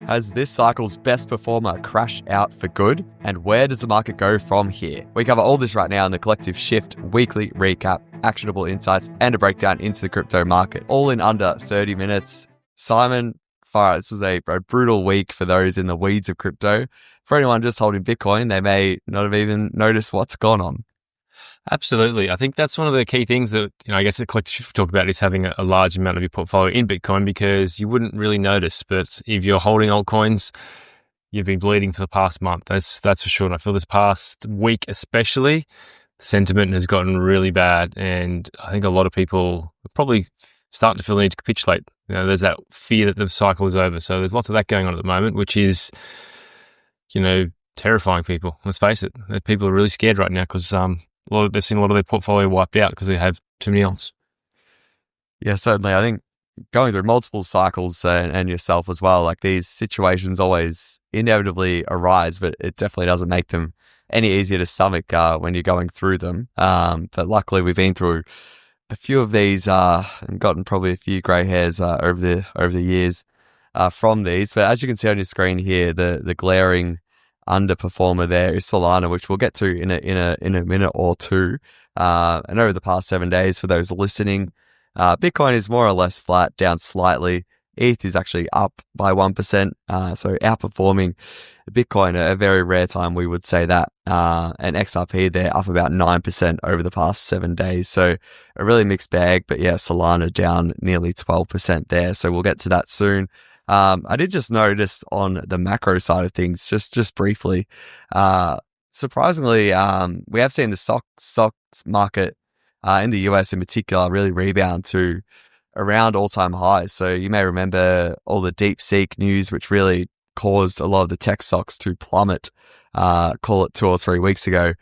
Has this cycle's best performer crashed out for good? And where does the market go from here? We cover all this right now in the Collective Shift weekly recap, actionable insights, and a breakdown into the crypto market, all in under 30 minutes. Simon, this was a brutal week for those in the weeds of crypto. For anyone just holding Bitcoin, they may not have even noticed what's gone on. Absolutely. I think that's one of the key things that, I guess the Collective Shift talk about is having a large amount of your portfolio in Bitcoin, because you wouldn't really notice. But if you're holding altcoins, you've been bleeding for the past month. That's for sure. And I feel this past week especially, sentiment has gotten really bad. And I think a lot of people are probably starting to feel the need to capitulate. There's that fear that the cycle is over. So there's lots of that going on at the moment, which is, terrifying people. Let's face it. People are really scared right now because they've seen a lot of their portfolio wiped out because they have too many alts. Yeah, certainly. I think going through multiple cycles and yourself as well, like these situations always inevitably arise, but it definitely doesn't make them any easier to stomach when you're going through them. But luckily we've been through a few of these and gotten probably a few grey hairs over the years from these. But as you can see on your screen here, the glaring underperformer there is Solana, which we'll get to in a minute or two. And over the past 7 days, for those listening, Bitcoin is more or less flat, down slightly. ETH is actually up by 1%, so outperforming Bitcoin, a very rare time we would say that. And XRP, they're up about 9% over the past 7 days. So a really mixed bag, but yeah, Solana down nearly 12% there. So we'll get to that soon. I did just notice on the macro side of things, just briefly, surprisingly, we have seen the stocks market in the US in particular really rebound to around all-time highs. So you may remember all the DeepSeek news, which really caused a lot of the tech stocks to plummet, call it 2 or 3 weeks ago,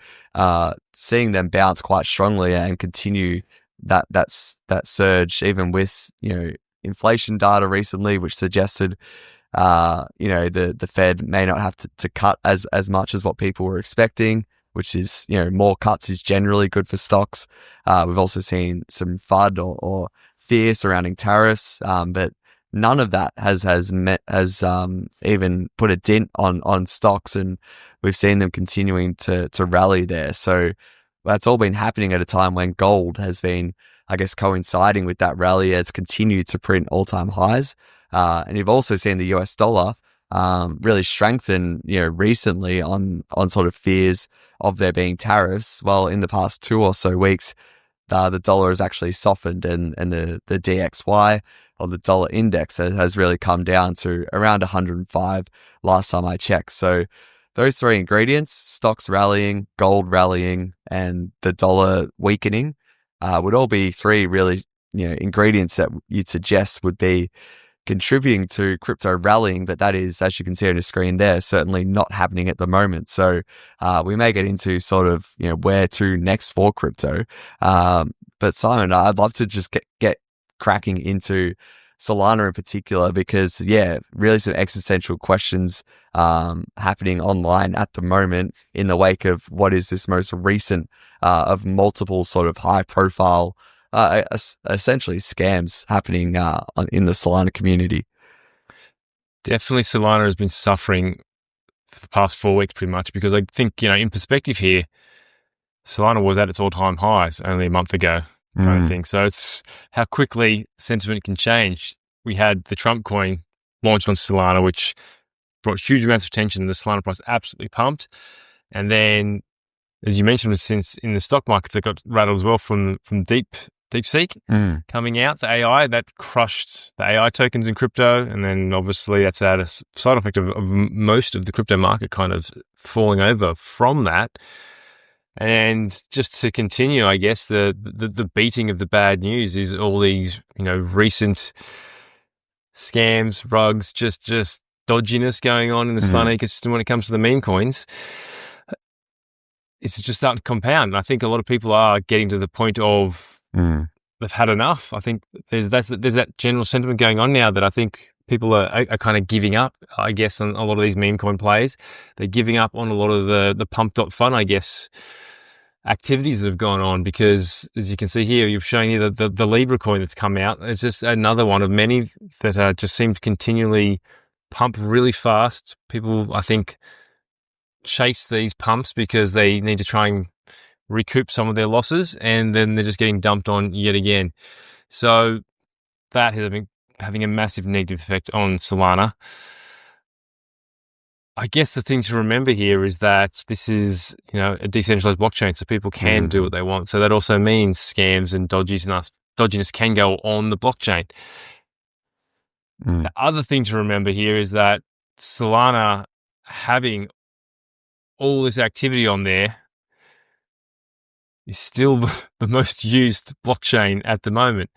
seeing them bounce quite strongly and continue that surge, even with, inflation data recently, which suggested, the Fed may not have to cut as much as what people were expecting, which is, more cuts is generally good for stocks. We've also seen some FUD or fear surrounding tariffs, but none of that has even put a dent on stocks, and we've seen them continuing to rally there. So that's all been happening at a time when gold has been, I guess, coinciding with that rally, has continued to print all-time highs. And you've also seen the US dollar really strengthen, recently on sort of fears of there being tariffs. Well, in the past 2 or so weeks, the dollar has actually softened, and the DXY, or the dollar index, has really come down to around 105 last time I checked. So those 3 ingredients, stocks rallying, gold rallying, and the dollar weakening, would all be 3 really, ingredients that you'd suggest would be contributing to crypto rallying. But that is, as you can see on your screen there, certainly not happening at the moment. So we may get into sort of, where to next for crypto. But Simon, I'd love to just get cracking into Solana in particular, because really some existential questions happening online at the moment in the wake of what is this most recent of multiple sort of high profile essentially scams happening in the Solana community. Definitely Solana has been suffering for the past 4 weeks pretty much, because I think, in perspective here, Solana was at its all-time highs only a month ago, kind of thing. So it's how quickly sentiment can change. We had the Trump coin launched on Solana, which brought huge amounts of attention, and the Solana price absolutely pumped. And then, as you mentioned, since in the stock markets, it got rattled as well from DeepSeek coming out, the AI that crushed the AI tokens in crypto. And then obviously that's had a side effect of most of the crypto market kind of falling over from that. And just to continue, I guess, the beating of the bad news is all these, recent scams, rugs, just dodginess going on in the Solana ecosystem when it comes to the meme coins. It's just starting to compound. And I think a lot of people are getting to the point of they've had enough. I think there's that general sentiment going on now that I think people are kind of giving up, I guess, on a lot of these meme coin plays. They're giving up on a lot of the pump.fun, I guess, activities that have gone on, because as you can see here, you're showing you the Libra coin that's come out. It's just another one of many that just seem to continually pump really fast. People, I think, chase these pumps because they need to try and recoup some of their losses, and then they're just getting dumped on yet again. So that has been having a massive negative effect on Solana. I guess the thing to remember here is that this is, a decentralized blockchain, so people can do what they want. So that also means scams and dodginess can go on the blockchain. The other thing to remember here is that Solana having all this activity on there is still the most used blockchain at the moment.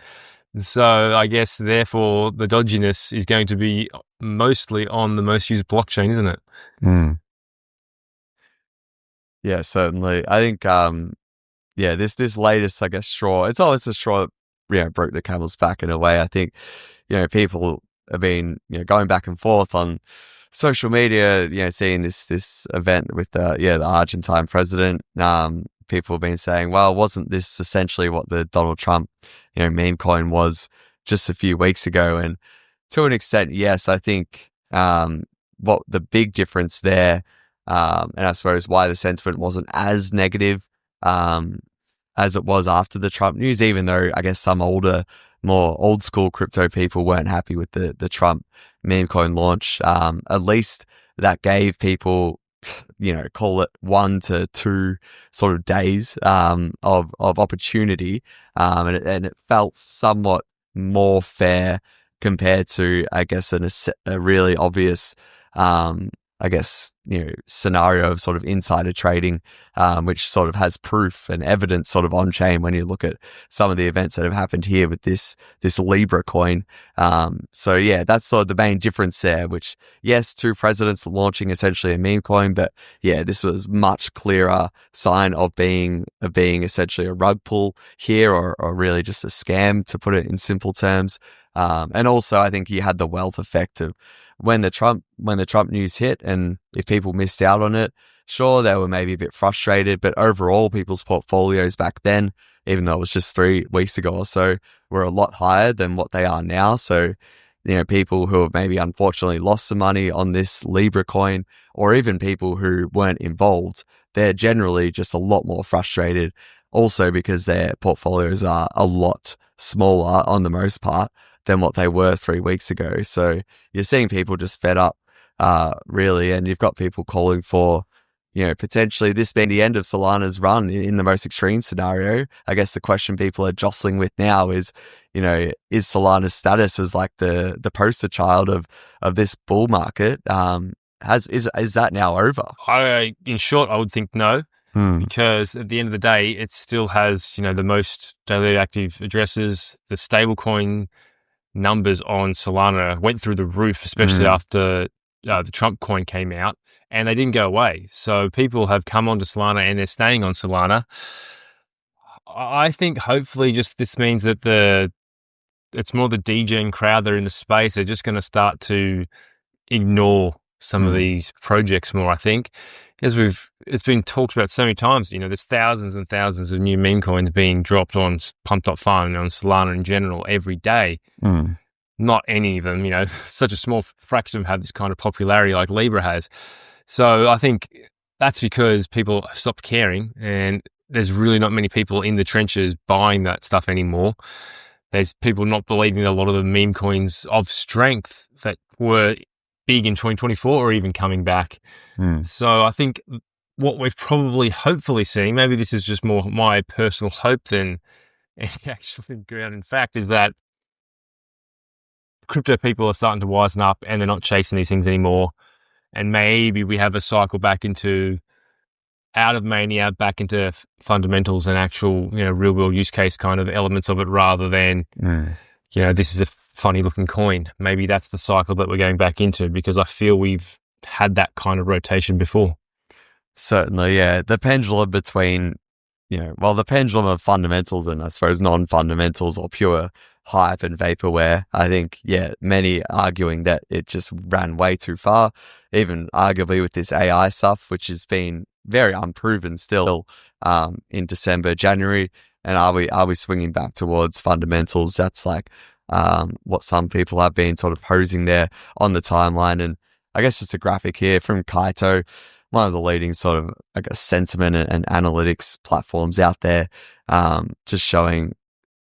And so I guess, therefore, the dodginess is going to be mostly on the most used blockchain, isn't it? Yeah, certainly. I think, this latest, I guess, straw, it's always a straw that, broke the camel's back in a way. I think, people have been, going back and forth on social media, seeing this event with the Argentine president. People have been saying, well, wasn't this essentially what the Donald Trump, meme coin was just a few weeks ago? And to an extent, yes, I think what the big difference there, and I suppose why the sentiment wasn't as negative as it was after the Trump news, even though I guess some more old school crypto people weren't happy with the Trump meme coin launch. At least that gave people, call it 1 to 2 sort of days of opportunity, and it felt somewhat more fair compared to, I guess, a really obvious, scenario of sort of insider trading, which sort of has proof and evidence sort of on chain when you look at some of the events that have happened here with this Libra coin. So yeah, that's sort of the main difference there, which, yes, 2 presidents launching essentially a meme coin, but yeah, this was much clearer sign of being essentially a rug pull here, or really just a scam, to put it in simple terms. And also I think you had the wealth effect of when the Trump news hit, and if people missed out on it, sure, they were maybe a bit frustrated, but overall people's portfolios back then, even though it was just 3 weeks ago or so, were a lot higher than what they are now. So, people who have maybe unfortunately lost some money on this Libra coin, or even people who weren't involved, they're generally just a lot more frustrated, also because their portfolios are a lot smaller on the most part than what they were 3 weeks ago. So you're seeing people just fed up, really, and you've got people calling for, potentially this being the end of Solana's run in the most extreme scenario. I guess the question people are jostling with now is, is Solana's status as like the poster child of this bull market? Is that now over? In short, I would think no. Because at the end of the day, it still has, the most daily active addresses. The stablecoin numbers on Solana went through the roof, especially after the Trump coin came out, and they didn't go away. So people have come onto Solana and they're staying on Solana. I think hopefully just this means that it's more the degen crowd that are in the space. They're just going to start to ignore some of these projects more, I think. As it's been talked about so many times, there's thousands and thousands of new meme coins being dropped on Pump.fun, on Solana in general, every day. Not any of them, such a small fraction have this kind of popularity like Libra has. So I think that's because people have stopped caring, and there's really not many people in the trenches buying that stuff anymore. There's people not believing a lot of the meme coins of strength that were big in 2024 or even coming back. So I think what we're probably hopefully seeing, maybe this is just more my personal hope than actually ground in fact, is that crypto people are starting to wisen up and they're not chasing these things anymore. And maybe we have a cycle back out of mania, back into fundamentals and actual, real world use case kind of elements of it, rather than, this is a funny looking coin. Maybe that's the cycle that we're going back into, because I feel we've had that kind of rotation before. Certainly, yeah. The pendulum between, the pendulum of fundamentals and I suppose non-fundamentals or pure hype and vaporware. I think, many arguing that it just ran way too far, even arguably with this AI stuff, which has been very unproven still in December, January. And are we swinging back towards fundamentals? That's like, what some people have been sort of posing there on the timeline. And I guess just a graphic here from Kaito, one of the leading sort of, I guess, sentiment and analytics platforms out there, just showing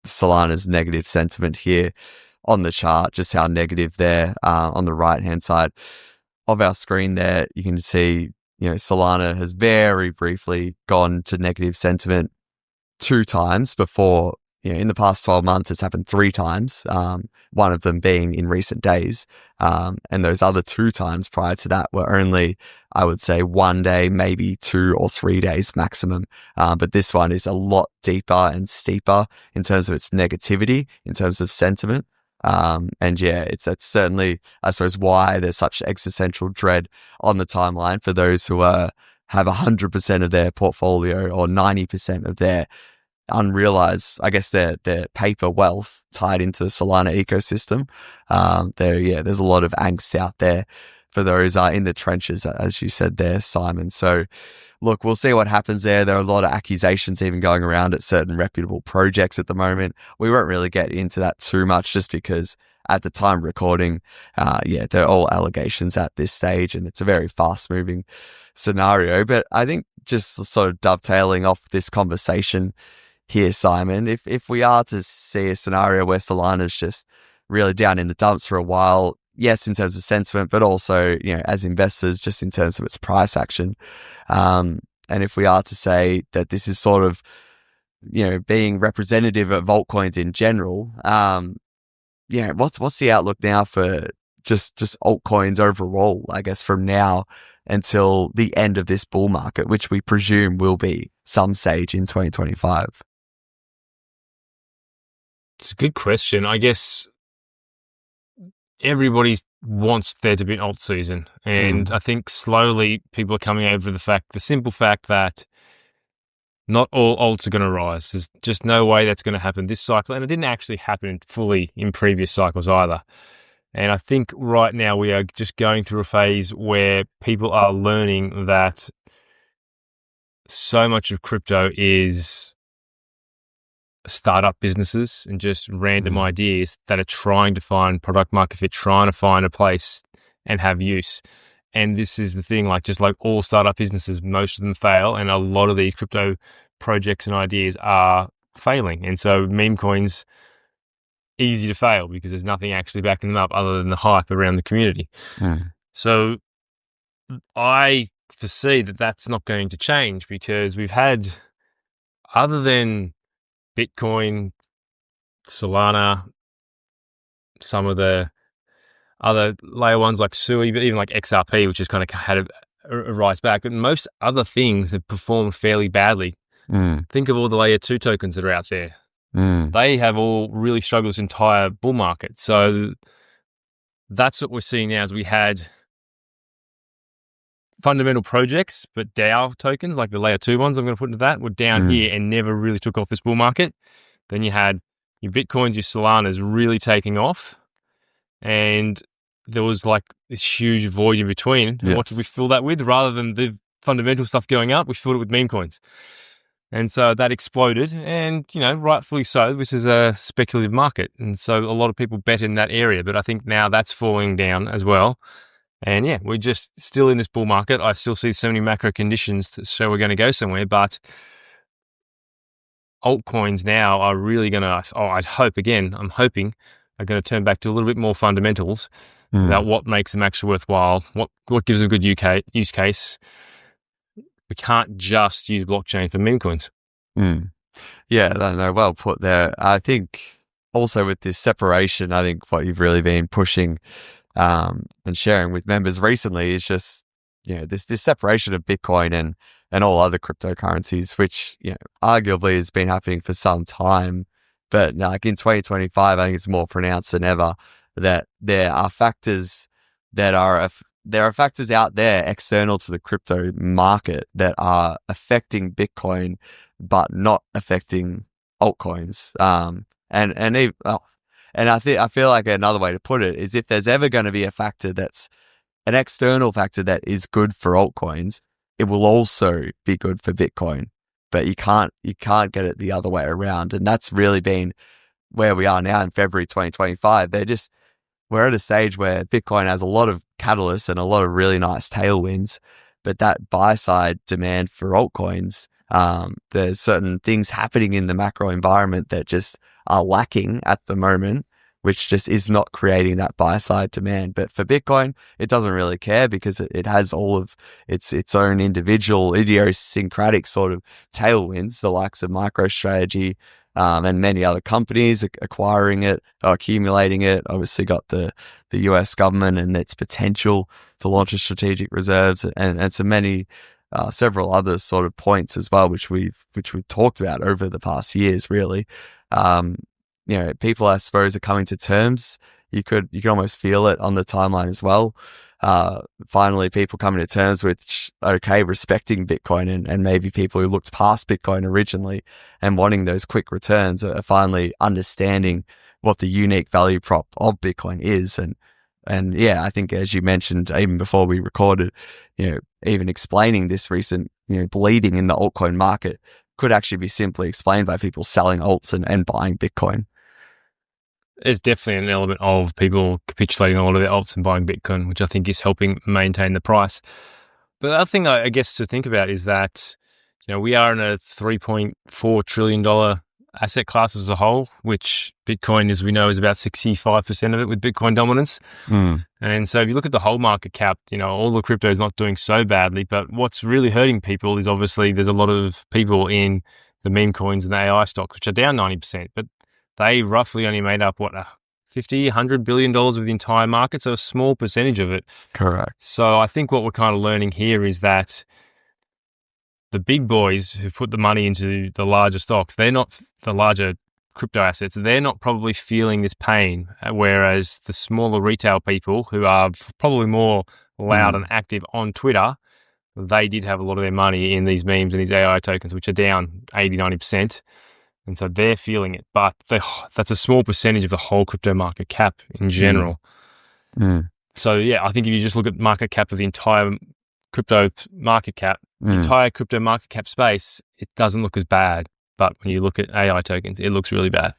Solana's negative sentiment here on the chart, just how negative there, on the right-hand side of our screen there. You can see, Solana has very briefly gone to negative sentiment 2 times before. In the past 12 months, it's happened 3 times, one of them being in recent days. And those other 2 times prior to that were only, I would say, 1 day, maybe 2 or 3 days maximum. But this one is a lot deeper and steeper in terms of its negativity, in terms of sentiment. And yeah, it's certainly, I suppose, why there's such existential dread on the timeline for those who have 100% of their portfolio or 90% of their unrealized, I guess, their paper wealth tied into the Solana ecosystem. There's a lot of angst out there for those in the trenches, as you said there, Simon. So look, we'll see what happens there. There are a lot of accusations even going around at certain reputable projects at the moment. We won't really get into that too much just because at the time of recording, they're all allegations at this stage, and it's a very fast moving scenario. But I think just sort of dovetailing off this conversation here, Simon, if we are to see a scenario where Solana's just really down in the dumps for a while, yes, in terms of sentiment, but also, as investors, just in terms of its price action. And if we are to say that this is sort of, being representative of altcoins in general, what's the outlook now for just altcoins overall, I guess, from now until the end of this bull market, which we presume will be some stage in 2025? It's a good question. I guess everybody wants there to be an alt season. And I think slowly people are coming over the simple fact that not all alts are going to rise. There's just no way that's going to happen this cycle. And it didn't actually happen fully in previous cycles either. And I think right now we are just going through a phase where people are learning that so much of crypto is startup businesses and just random ideas that are trying to find product market fit, trying to find a place and have use. And this is the thing, just like all startup businesses, most of them fail, and a lot of these crypto projects and ideas are failing. And so meme coins, easy to fail because there's nothing actually backing them up other than the hype around the community. So I foresee that that's not going to change because we've had, other than Bitcoin, Solana, some of the other layer ones like Sui, but even like XRP, which has kind of had a rise back, but most other things have performed fairly badly. Think of all the layer 2 tokens that are out there. They have all really struggled this entire bull market. So that's what we're seeing now, is we had fundamental projects, but DAO tokens, like the layer 2 ones I'm going to put into that, were down here and never really took off this bull market. Then you had your Bitcoins, your Solanas really taking off. And there was this huge void in between. Yes. What did we fill that with? Rather than the fundamental stuff going up, we filled it with meme coins. And so that exploded, and, rightfully so. This is a speculative market. And so a lot of people bet in that area, but I think now that's falling down as well. And yeah, we're just still in this bull market. I still see so many macro conditions that show we're going to go somewhere, but altcoins now are really going to, I'm hoping, are going to turn back to a little bit more fundamentals about what makes them actually worthwhile, what gives them a good use case. We can't just use blockchain for meme coins. Yeah, no, well put there. I think also with this separation, I think what you've really been pushing and sharing with members recently is just, this separation of Bitcoin and all other cryptocurrencies, which, arguably has been happening for some time. But in 2025, I think it's more pronounced than ever that there are factors out there external to the crypto market that are affecting Bitcoin, but not affecting altcoins. And I feel like another way to put it is, if there's ever going to be a factor that's an external factor that is good for altcoins, it will also be good for Bitcoin. But you can't get it the other way around. And that's really been where we are now in February 2025, we're at a stage where Bitcoin has a lot of catalysts and a lot of really nice tailwinds, but that buy side demand for altcoins, there's certain things happening in the macro environment that just are lacking at the moment, which just is not creating that buy side demand. But for Bitcoin, it doesn't really care because it has all of its own individual idiosyncratic sort of tailwinds, the likes of MicroStrategy, and many other companies acquiring it, accumulating it. Obviously got the US government and its potential to launch a strategic reserves, and so many several other sort of points as well, which we've talked about over the past years, really. People, I suppose, are coming to terms. You could almost feel it on the timeline as well. Finally, people coming to terms with, okay, respecting Bitcoin, and maybe people who looked past Bitcoin originally and wanting those quick returns are finally understanding what the unique value prop of Bitcoin is. And yeah, I think, as you mentioned, even before we recorded, even explaining this recent, bleeding in the altcoin market could actually be simply explained by people selling alts and buying Bitcoin. There's definitely an element of people capitulating a lot of their alts and buying Bitcoin, which I think is helping maintain the price. But the other thing I guess to think about is that, we are in a $3.4 trillion asset class as a whole, which Bitcoin, as we know, is about 65% of it with Bitcoin dominance. And so if you look at the whole market cap, all the crypto is not doing so badly, but what's really hurting people is obviously there's a lot of people in the meme coins and the AI stocks, which are down 90%, but they roughly only made up, $100 billion of the entire market, so a small percentage of it. Correct. So I think what we're kind of learning here is that the big boys who put the money into the larger stocks, they're not the larger crypto assets, they're not probably feeling this pain, whereas the smaller retail people who are probably more loud and active on Twitter, they did have a lot of their money in these memes and these AI tokens, which are down 80-90%. And so they're feeling it, but that's a small percentage of the whole crypto market cap in general. So yeah, I think if you just look at market cap of the entire crypto market cap, the entire crypto market cap space, it doesn't look as bad. But when you look at AI tokens, it looks really bad.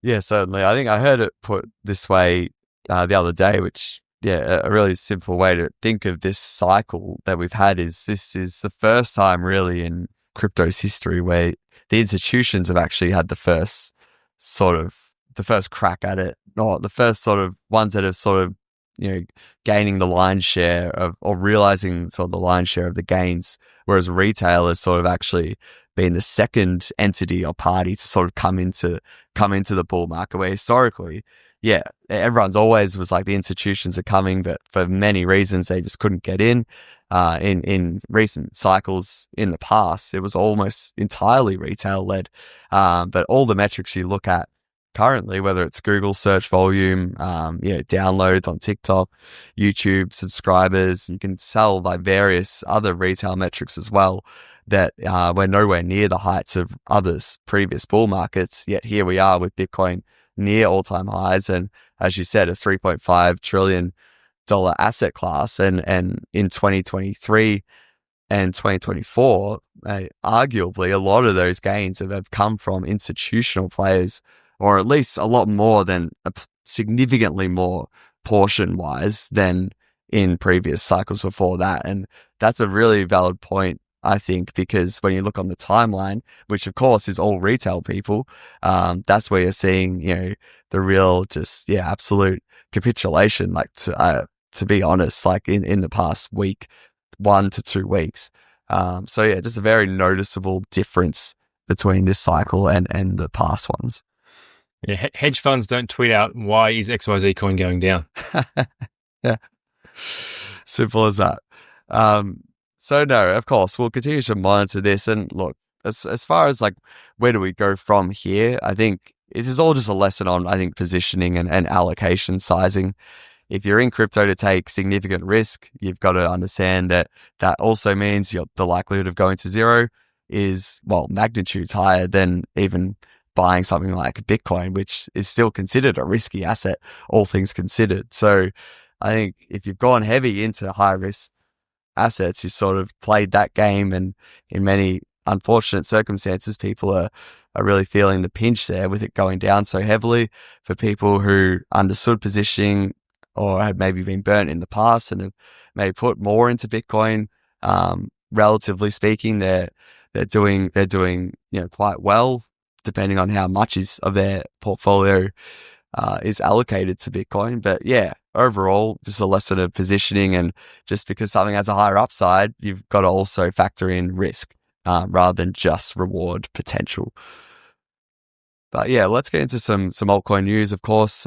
Yeah, certainly. I think I heard it put this way the other day, which, a really simple way to think of this cycle that we've had is this is the first time really in crypto's history where the institutions have actually had the first crack at it, or the first sort of ones that have sort of, gaining the lion's share of, or realizing sort of the lion's share of the gains, whereas retail has sort of actually been the second entity or party to sort of come into the bull market, where historically, everyone's always was like the institutions are coming, but for many reasons they just couldn't get in. In recent cycles in the past, it was almost entirely retail led. But all the metrics you look at currently, whether it's Google search volume, downloads on TikTok, YouTube, subscribers, you can tell by various other retail metrics as well that we're nowhere near the heights of others previous bull markets. Yet here we are with Bitcoin near all-time highs, and as you said, a $3.5 trillion asset class, and in 2023 and 2024, arguably a lot of those gains have come from institutional players, or at least a lot more than significantly more portion-wise than in previous cycles before that. And that's a really valid point, I think, because when you look on the timeline, which of course is all retail people, that's where you're seeing, the real absolute capitulation, like to be honest, like in the past week, 1 to 2 weeks. Just a very noticeable difference between this cycle and the past ones. Yeah, hedge funds don't tweet out, why is XYZ coin going down? Yeah. Simple as that. So no, of course, we'll continue to monitor this. And look, as far as like, where do we go from here? I think it is all just a lesson on, I think, positioning and allocation sizing. If you're in crypto to take significant risk, you've got to understand that also means the likelihood of going to zero is, magnitudes higher than even buying something like Bitcoin, which is still considered a risky asset, all things considered. So I think if you've gone heavy into high risk assets, you sort of played that game, and in many unfortunate circumstances, people are are really feeling the pinch there with it going down so heavily. For people who understood positioning or had maybe been burnt in the past and have maybe put more into Bitcoin, relatively speaking, they're doing quite well, depending on how much of their portfolio is allocated to Bitcoin. But yeah, overall, just a lesson of positioning, and just because something has a higher upside, you've got to also factor in risk rather than just reward potential. But yeah, let's get into some altcoin news. Of course,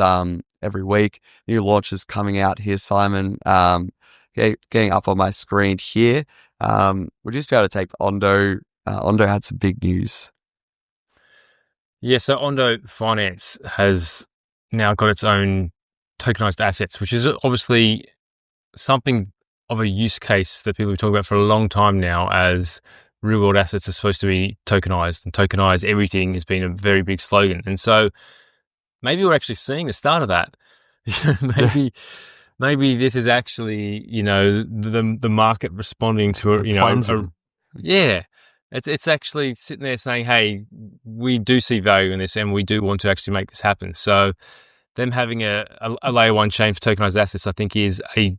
every week, new launches coming out here, Simon. Getting up on my screen here. We'll just be able to take Ondo. Ondo had some big news. Yeah, so Ondo Finance has now got its own tokenized assets, which is obviously something of a use case that people have talked about for a long time now, as real world assets are supposed to be tokenized, and tokenize everything has been a very big slogan. And so maybe we're actually seeing the start of that. Maybe this is actually, the market responding to It's actually sitting there saying, hey, we do see value in this and we do want to actually make this happen. So them having a layer one chain for tokenized assets, I think, is a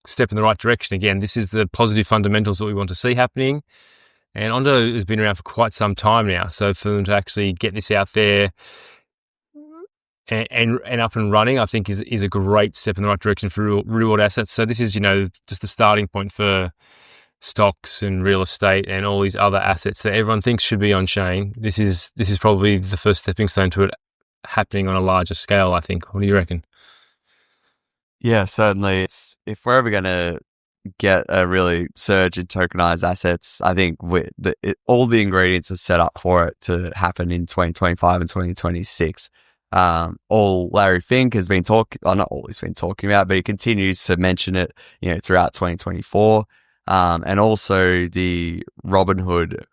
step in the right direction. Again, this is the positive fundamentals that we want to see happening. And Ondo has been around for quite some time now. So for them to actually get this out there and up and running, I think is a great step in the right direction for real world assets. So this is, just the starting point for stocks and real estate and all these other assets that everyone thinks should be on chain. This is probably the first stepping stone to it happening on a larger scale, I think. What do you reckon? Yeah, certainly. If we're ever going to get a really surge in tokenized assets, I think all the ingredients are set up for it to happen in 2025 and 2026. All Larry Fink has been not all he's been talking about, but he continues to mention it, throughout 2024. And also the Robinhood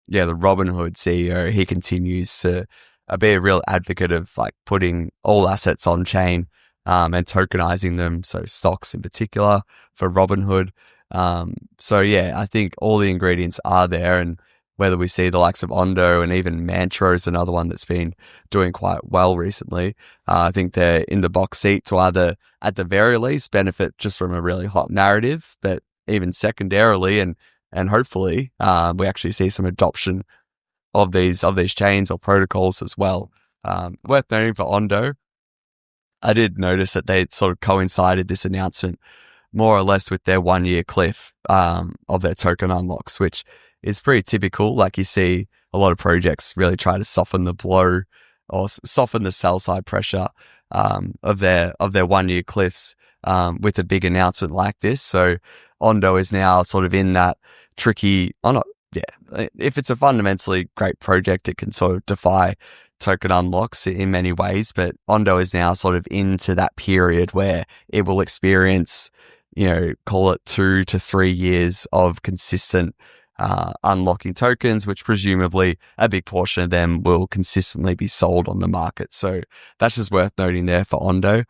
CEO, he continues to be a real advocate of like putting all assets on chain, and tokenizing them. So stocks in particular for Robinhood. So yeah, I think all the ingredients are there, and whether we see the likes of Ondo and even Mantra is another one that's been doing quite well recently. I think they're in the box seat to either, at the very least, benefit just from a really hot narrative, but even secondarily, and hopefully, we actually see some adoption of these chains or protocols as well. Worth noting for Ondo, I did notice that they sort of coincided this announcement more or less with their 1 year cliff of their token unlocks, which is pretty typical. Like, you see a lot of projects really try to soften the blow or soften the sell side pressure of their 1 year cliffs with a big announcement like this. So Ondo is now sort of in that tricky, if it's a fundamentally great project, it can sort of defy token unlocks in many ways, but Ondo is now sort of into that period where it will experience, call it 2 to 3 years of consistent unlocking tokens, which presumably a big portion of them will consistently be sold on the market. So that's just worth noting there for Ondo,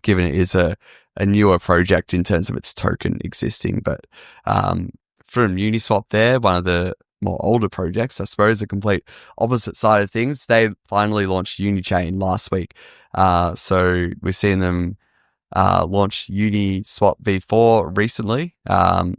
given it is a newer project in terms of its token existing. But from Uniswap there, one of the more older projects, I suppose, the complete opposite side of things, they finally launched Unichain last week. So we've seen them launch Uniswap v4 recently,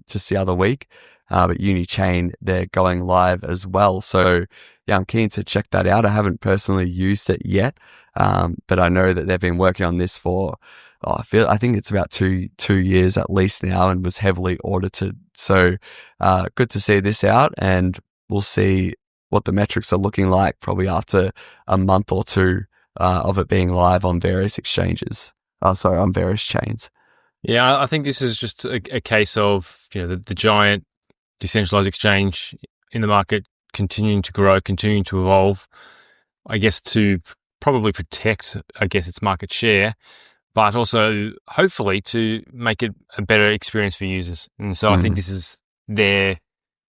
just the other week. But Unichain, they're going live as well. So yeah, I'm keen to check that out. I haven't personally used it yet, but I know that they've been working on this for, I think it's about two years at least now, and was heavily audited. So good to see this out, and we'll see what the metrics are looking like probably after a month or two of it being live on various exchanges. On various chains. Yeah, I think this is just a case of the giant decentralized exchange in the market continuing to grow, continuing to evolve, I guess, to probably protect, its market share, but also hopefully to make it a better experience for users. And so I think this is their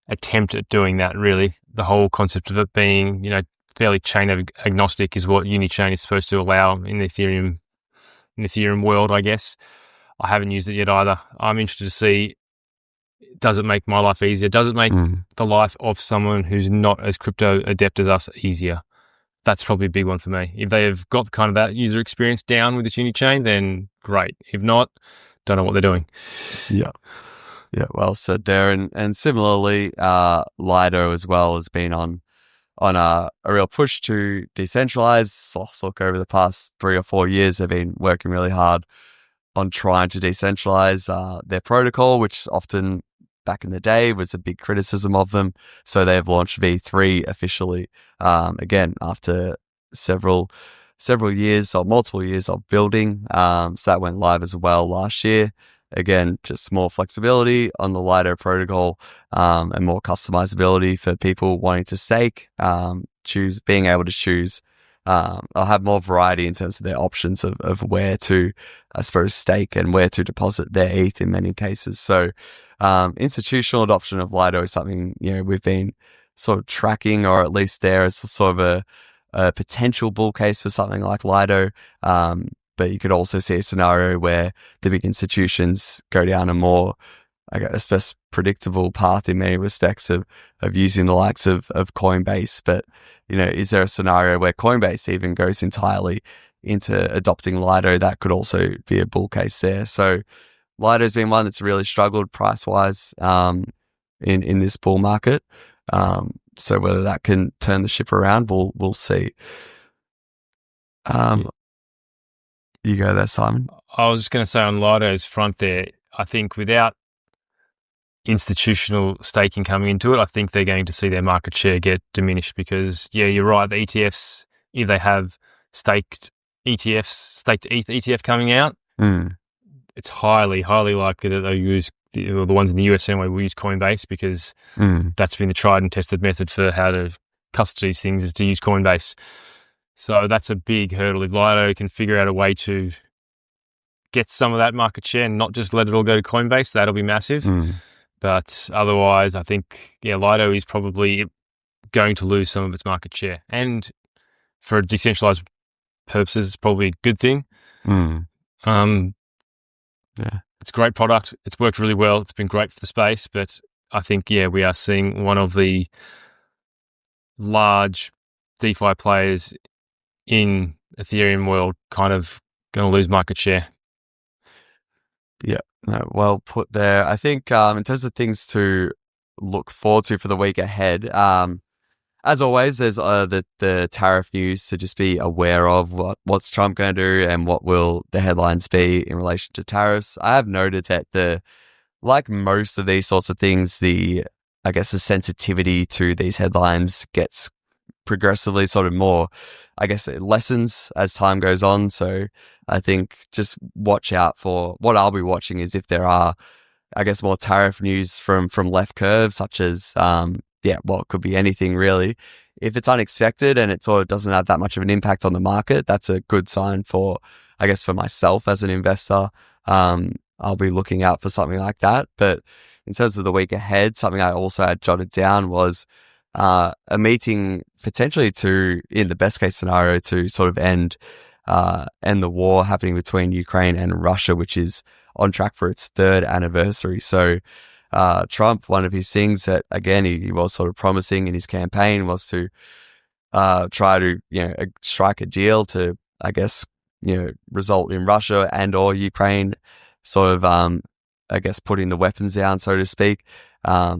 attempt at doing that, really. The whole concept of it being, fairly chain agnostic is what Unichain is supposed to allow in the Ethereum world, I guess. I haven't used it yet either. I'm interested to see, does it make my life easier? Does it make the life of someone who's not as crypto adept as us easier? that's probably a big one for me. If they have got kind of that user experience down with this Unichain, then great. If not, don't know what they're doing. Yeah. Yeah, well said there. And similarly, Lido as well has been on a real push to decentralize. Look, over the past 3 or 4 years, they've been working really hard on trying to decentralize their protocol, which often back in the day was a big criticism of them. So they've launched V3 officially, again, after several years or multiple years of building. So that went live as well last year. Again, just more flexibility on the Lido protocol, and more customizability for people wanting to stake, being able to choose, or have more variety in terms of their options of where to, I suppose, stake and where to deposit their ETH in many cases. So, institutional adoption of Lido is something, we've been sort of tracking, or at least there is sort of a potential bull case for something like Lido. But you could also see a scenario where the big institutions go down a more, I guess, predictable path in many respects of using the likes of Coinbase. But, is there a scenario where Coinbase even goes entirely into adopting Lido? That could also be a bull case there. So Lido's been one that's really struggled price-wise in this bull market. So whether that can turn the ship around, we'll see. You go there, Simon. I was just going to say on Lido's front there, I think without institutional staking coming into it, I think they're going to see their market share get diminished because, you're right, the ETFs, if they have staked ETH ETF coming out, it's highly, highly likely that they'll use, the ones in the US anyway, will use Coinbase because that's been the tried and tested method for how to custody these things is to use Coinbase. So that's a big hurdle. If Lido can figure out a way to get some of that market share and not just let it all go to Coinbase, that'll be massive. But otherwise, I think, Lido is probably going to lose some of its market share. And for decentralized purposes, it's probably a good thing. It's a great product. It's worked really well. It's been great for the space. But I think, we are seeing one of the large DeFi players in Ethereum world kind of going to lose market share. Yeah, no, well put there. I think in terms of things to look forward to for the week ahead, as always, there's the tariff news to just be aware of what's Trump going to do and what will the headlines be in relation to tariffs. I have noted that like most of these sorts of things, the sensitivity to these headlines gets progressively sort of more, it lessens as time goes on. So I think just watch out for what I'll be watching is if there are, more tariff news from left curve, such as, it could be anything really. If it's unexpected and it sort of doesn't have that much of an impact on the market, that's a good sign for myself as an investor. I'll be looking out for something like that. But in terms of the week ahead, something I also had jotted down was a meeting potentially in the best case scenario, to sort of end the war happening between Ukraine and Russia, which is on track for its 3rd anniversary. So Trump, one of his things that, again, he was sort of promising in his campaign was to try to, strike a deal to, result in Russia and or Ukraine sort of, putting the weapons down, so to speak.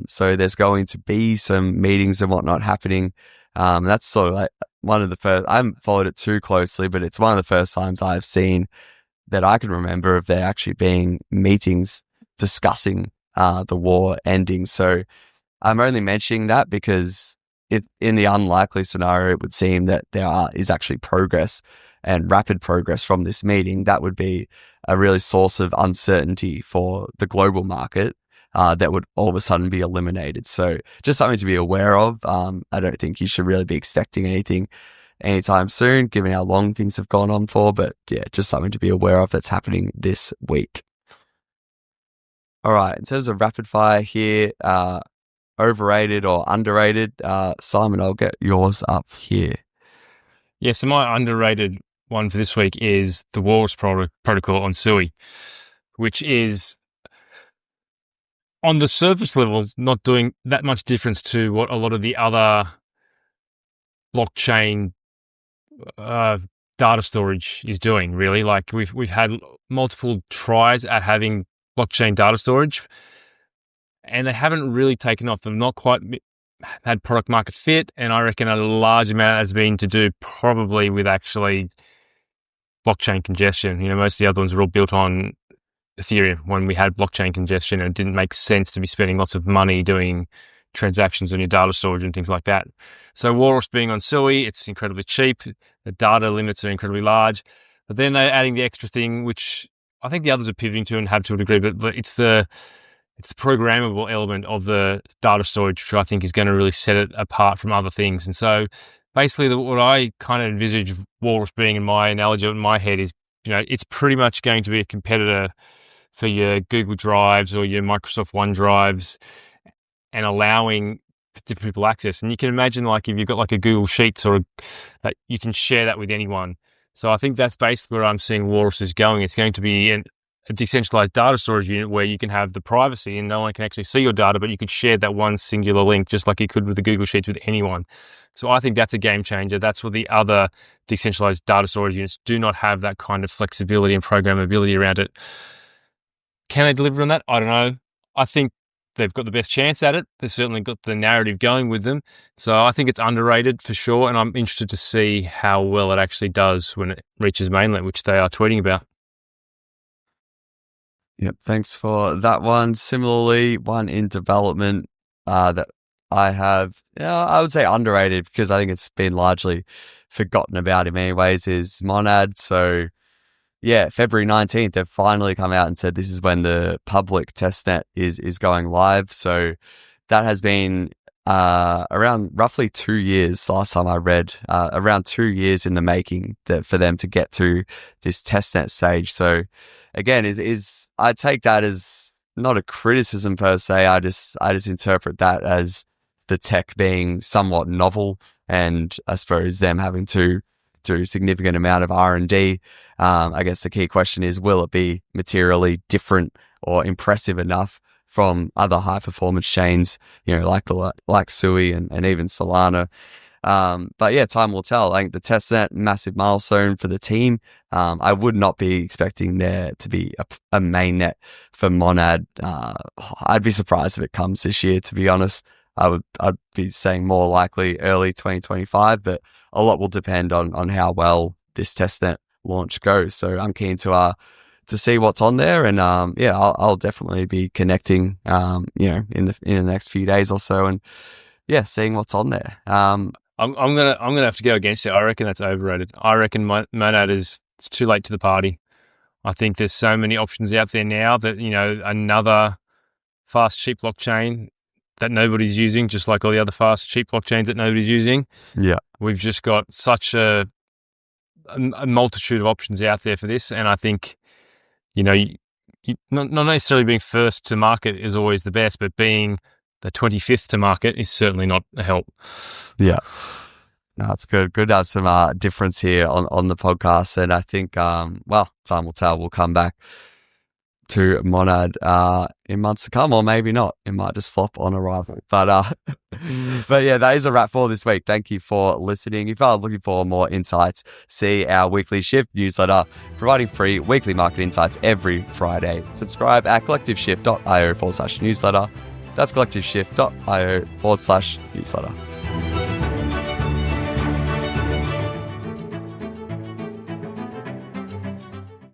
So there's going to be some meetings and whatnot happening. That's sort of like one of the first, I haven't followed it too closely, but it's one of the first times I've seen that I can remember of there actually being meetings discussing the war ending. So I'm only mentioning that because in the unlikely scenario, it would seem that there is actually progress and rapid progress from this meeting. That would be a really source of uncertainty for the global market that would all of a sudden be eliminated. So just something to be aware of. I don't think you should really be expecting anything anytime soon, given how long things have gone on for. But just something to be aware of that's happening this week. All right, in terms of rapid fire here, overrated or underrated, Simon, I'll get yours up here. Yeah, so my underrated one for this week is the Walrus protocol on Sui, which is on the surface level not doing that much difference to what a lot of the other blockchain data storage is doing, really. Like we've had multiple tries at having blockchain data storage, and they haven't really taken off. They've not quite had product market fit, and I reckon a large amount has been to do probably with actually blockchain congestion. Most of the other ones were all built on Ethereum when we had blockchain congestion, and it didn't make sense to be spending lots of money doing transactions on your data storage and things like that. So Walrus being on Sui, it's incredibly cheap. The data limits are incredibly large. But then they're adding the extra thing, which I think the others are pivoting to and have to a degree, but it's the programmable element of the data storage, which I think is going to really set it apart from other things. And so basically what I kind of envisage Walrus being in my analogy in my head is, it's pretty much going to be a competitor for your Google Drives or your Microsoft OneDrives, and allowing different people access. And you can imagine, like, if you've got like a Google Sheets that you can share that with anyone. So I think that's basically where I'm seeing Walrus is going. It's going to be a decentralized data storage unit where you can have the privacy and no one can actually see your data, but you could share that one singular link just like you could with the Google Sheets with anyone. So I think that's a game changer. That's what the other decentralized data storage units do not have, that kind of flexibility and programmability around it. Can they deliver on that? I don't know. I think they've got the best chance at it. They've certainly got the narrative going with them. So I think it's underrated for sure. And I'm interested to see how well it actually does when it reaches mainnet, which they are tweeting about. Yep. Thanks for that one. Similarly, one in development that I have, I would say underrated because I think it's been largely forgotten about in many ways is Monad. So yeah, February 19th, they've finally come out and said this is when the public testnet is going live. So that has been around roughly 2 years, last time I read, around 2 years in the making for them to get to this testnet stage. So again, I take that as not a criticism per se. I just interpret that as the tech being somewhat novel, and I suppose them having to do a significant amount of R&D. I guess the key question is, will it be materially different or impressive enough from other high performance chains, like Sui and even Solana? But yeah, time will tell. I think the testnet, massive milestone for the team. I would not be expecting there to be a mainnet for Monad. I'd be surprised if it comes this year, to be honest. I'd be saying more likely early 2025, but a lot will depend on how well this testnet launch goes. So I'm keen to see what's on there, and I'll definitely be connecting in the next few days or so, and seeing what's on there. I'm gonna have to go against it. I reckon that's overrated. I reckon Monad it's too late to the party. I think there's so many options out there now that another fast, cheap blockchain that nobody's using, just like all the other fast, cheap blockchains that nobody's using. Yeah, we've just got such a multitude of options out there for this, and I think not necessarily being first to market is always the best, but being the 25th to market is certainly not a help. Yeah. No, it's good. Good to have some difference here on the podcast. And I think, time will tell. We'll come back to Monad in months to come, or maybe not. It might just flop on arrival. But yeah, that is a wrap for this week. Thank you for listening. If you are looking for more insights, see our weekly Shift newsletter, providing free weekly market insights every Friday. Subscribe at collectiveshift.io/newsletter. That's collectiveshift.io/newsletter.